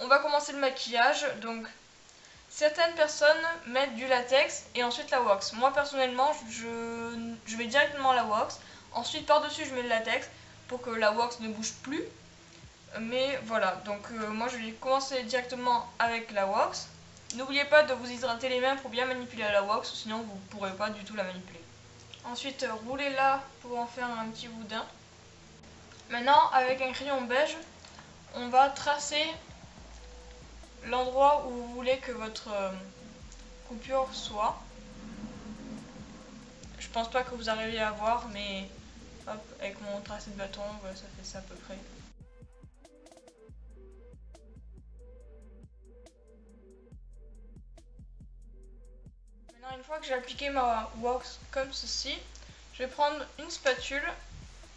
on va commencer le maquillage. Donc certaines personnes mettent du latex et ensuite la wax. Moi personnellement je mets directement la wax. Ensuite par dessus je mets le latex pour que la wax ne bouge plus. Mais voilà, donc moi je vais commencer directement avec la wax. N'oubliez pas de vous hydrater les mains pour bien manipuler la wax, sinon vous ne pourrez pas du tout la manipuler. Ensuite roulez-la pour en faire un petit boudin. Maintenant avec un crayon beige, on va tracer l'endroit où vous voulez que votre coupure soit. Je pense pas que vous arriviez à voir, mais hop, avec mon tracé de bâton, voilà, ça fait ça à peu près. Maintenant, une fois que j'ai appliqué ma wax comme ceci, je vais prendre une spatule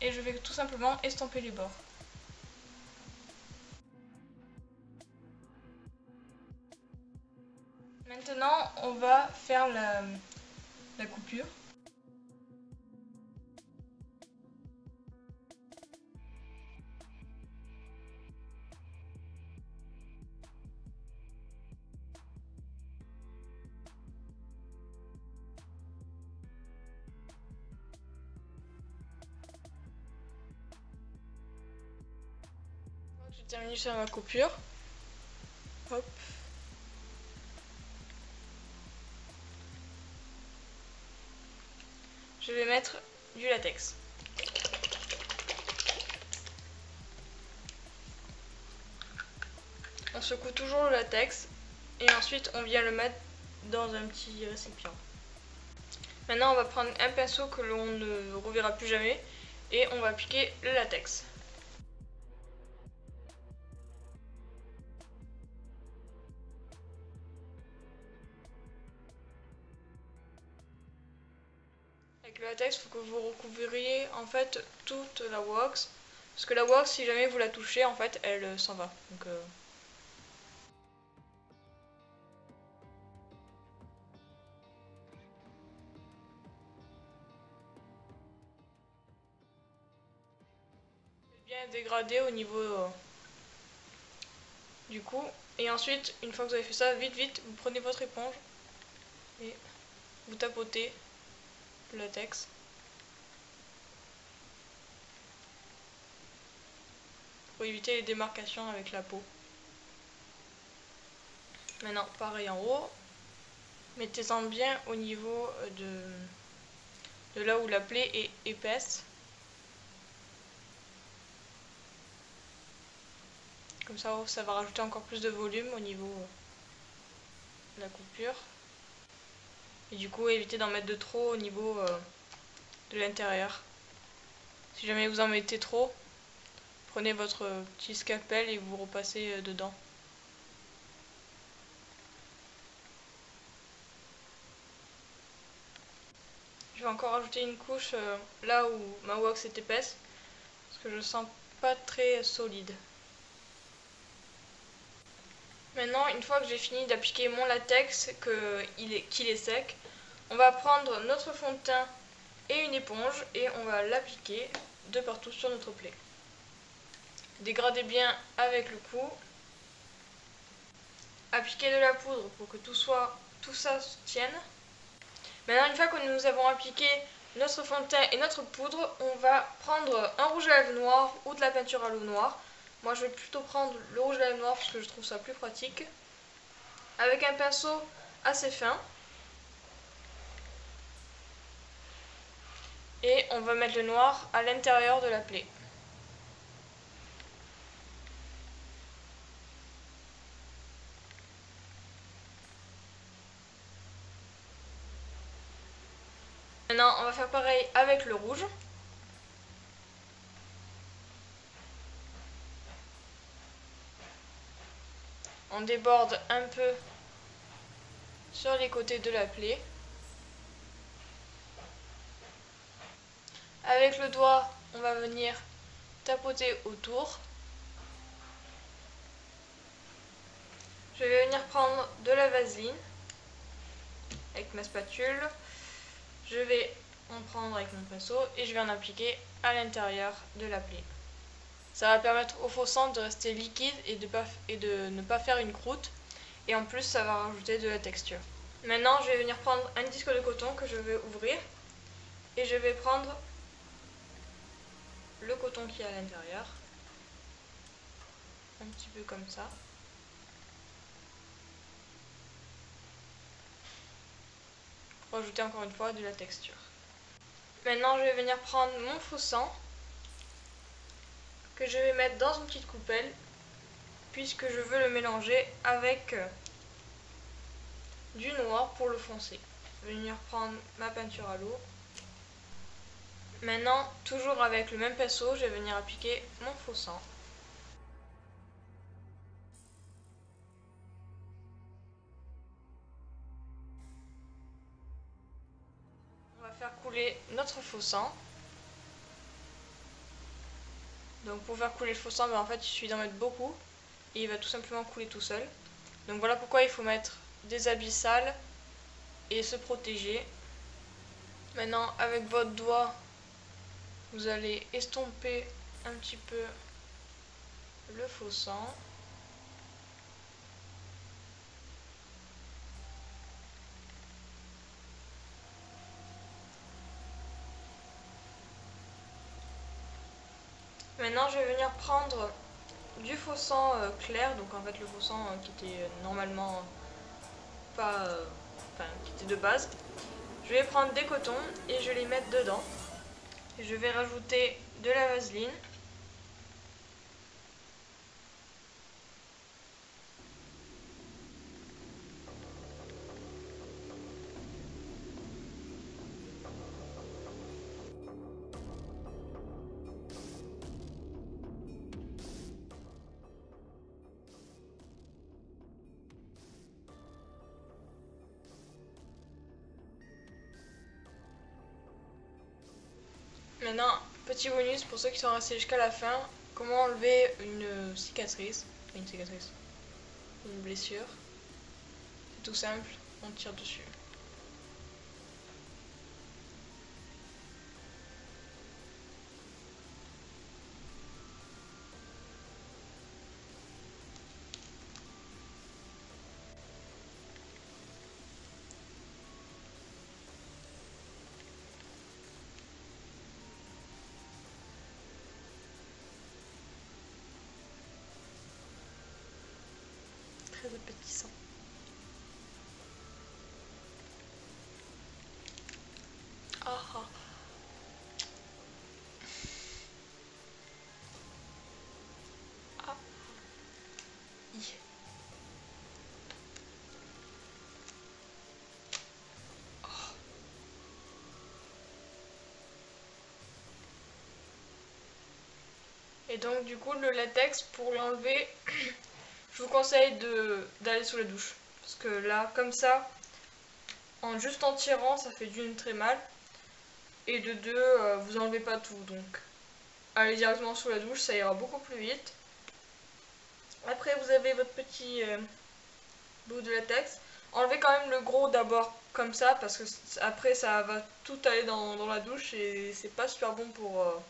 et je vais tout simplement estomper les bords. Maintenant, on va faire la coupure. J'ai terminé sur ma coupure. Hop. Je vais mettre du latex. On secoue toujours le latex et ensuite on vient le mettre dans un petit récipient. Maintenant on va prendre un pinceau que l'on ne reverra plus jamais et on va appliquer le latex. Avec le latex, il faut que vous recouvriez en fait toute la wax. Parce que la wax, si jamais vous la touchez, en fait, elle s'en va. Donc, bien dégradé au niveau du cou. Et ensuite, une fois que vous avez fait ça, vite, vous prenez votre éponge et vous tapotez le latex. Pour éviter les démarcations avec la peau. Maintenant, pareil en haut. Mettez-en bien au niveau de là où la plaie est épaisse. Comme ça va rajouter encore plus de volume au niveau de la coupure. Et du coup, évitez d'en mettre de trop au niveau de l'intérieur. Si jamais vous en mettez trop, prenez votre petit scalpel et vous repassez dedans. Je vais encore rajouter une couche là où ma wax est épaisse, parce que je sens pas très solide. Maintenant, une fois que j'ai fini d'appliquer mon latex, qu'il est sec, on va prendre notre fond de teint et une éponge et on va l'appliquer de partout sur notre plaie. Dégradez bien avec le cou. Appliquez de la poudre pour que tout ça se tienne. Maintenant, une fois que nous avons appliqué notre fond de teint et notre poudre, on va prendre un rouge à lèvres noir ou de la peinture à l'eau noire. Moi, je vais plutôt prendre le rouge à lèvres noir parce que je trouve ça plus pratique. Avec un pinceau assez fin. Et on va mettre le noir à l'intérieur de la plaie. Maintenant, on va faire pareil avec le rouge. On déborde un peu sur les côtés de la plaie. Avec le doigt, on va venir tapoter autour. Je vais venir prendre de la vaseline avec ma spatule. Je vais en prendre avec mon pinceau et je vais en appliquer à l'intérieur de la plaie. Ça va permettre au faux sang de rester liquide et de ne pas faire une croûte. Et en plus, ça va rajouter de la texture. Maintenant, je vais venir prendre un disque de coton que je vais ouvrir. Et je vais prendre le coton qui est à l'intérieur. Un petit peu comme ça. Pour ajouter encore une fois de la texture. Maintenant, je vais venir prendre mon faux sang que je vais mettre dans une petite coupelle puisque je veux le mélanger avec du noir pour le foncer. Je vais venir prendre ma peinture à l'eau. Maintenant, toujours avec le même pinceau, je vais venir appliquer mon faux sang. On va faire couler notre faux sang. Donc pour faire couler le faux sang, en fait il suffit d'en mettre beaucoup et il va tout simplement couler tout seul. Donc voilà pourquoi il faut mettre des habits sales et se protéger. Maintenant avec votre doigt, vous allez estomper un petit peu le faux sang. Maintenant je vais venir prendre du faux sang clair, donc en fait le faux sang qui était normalement pas, enfin qui était de base. Je vais prendre des cotons et je les mettre dedans. Et je vais rajouter de la vaseline. Maintenant, petit bonus pour ceux qui sont restés jusqu'à la fin, comment enlever une cicatrice, une blessure. C'est tout simple, on tire dessus. Très appétissant. Ah ah. Ah. Oh. Et donc du coup le latex, pour l'enlever, je vous conseille d'aller sous la douche. Parce que là, comme ça, juste en tirant, ça fait d'une très mal. Et de deux, vous enlevez pas tout. Donc allez directement sous la douche, ça ira beaucoup plus vite. Après vous avez votre petit bout de latex. Enlevez quand même le gros d'abord comme ça parce que après ça va tout aller dans la douche et c'est pas super bon pour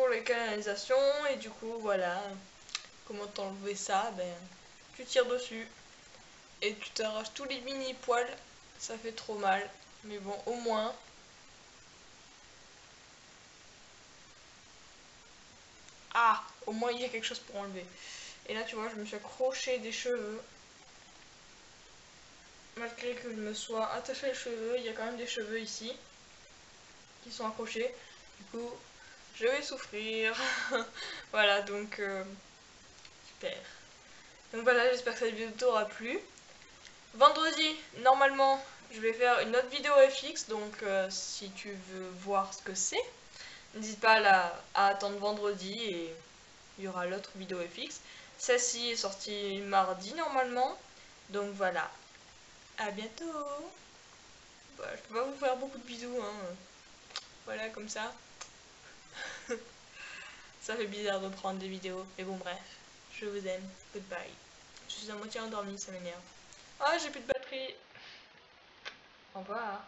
les canalisations. Et du coup voilà, comment t'enlever ça, ben tu tires dessus et tu t'arraches tous les mini poils. Ça fait trop mal, mais bon, au moins au moins il y a quelque chose pour enlever. Et là tu vois, je me suis accroché des cheveux. Malgré que je me sois attaché les cheveux, il y a quand même des cheveux ici qui sont accrochés. Du coup, je vais souffrir. Voilà, donc super. Donc voilà, j'espère que cette vidéo t'aura plu. Vendredi, normalement, je vais faire une autre vidéo FX, donc si tu veux voir ce que c'est, n'hésite pas à attendre vendredi et il y aura l'autre vidéo FX. Celle-ci est sortie mardi normalement, donc voilà. À bientôt. Bah, je peux pas vous faire beaucoup de bisous, hein. Voilà, comme ça. Ça fait bizarre de prendre des vidéos, mais bon bref. Je vous aime. Goodbye. Je suis à moitié endormie, ça m'énerve. Ah, j'ai plus de batterie. Au revoir.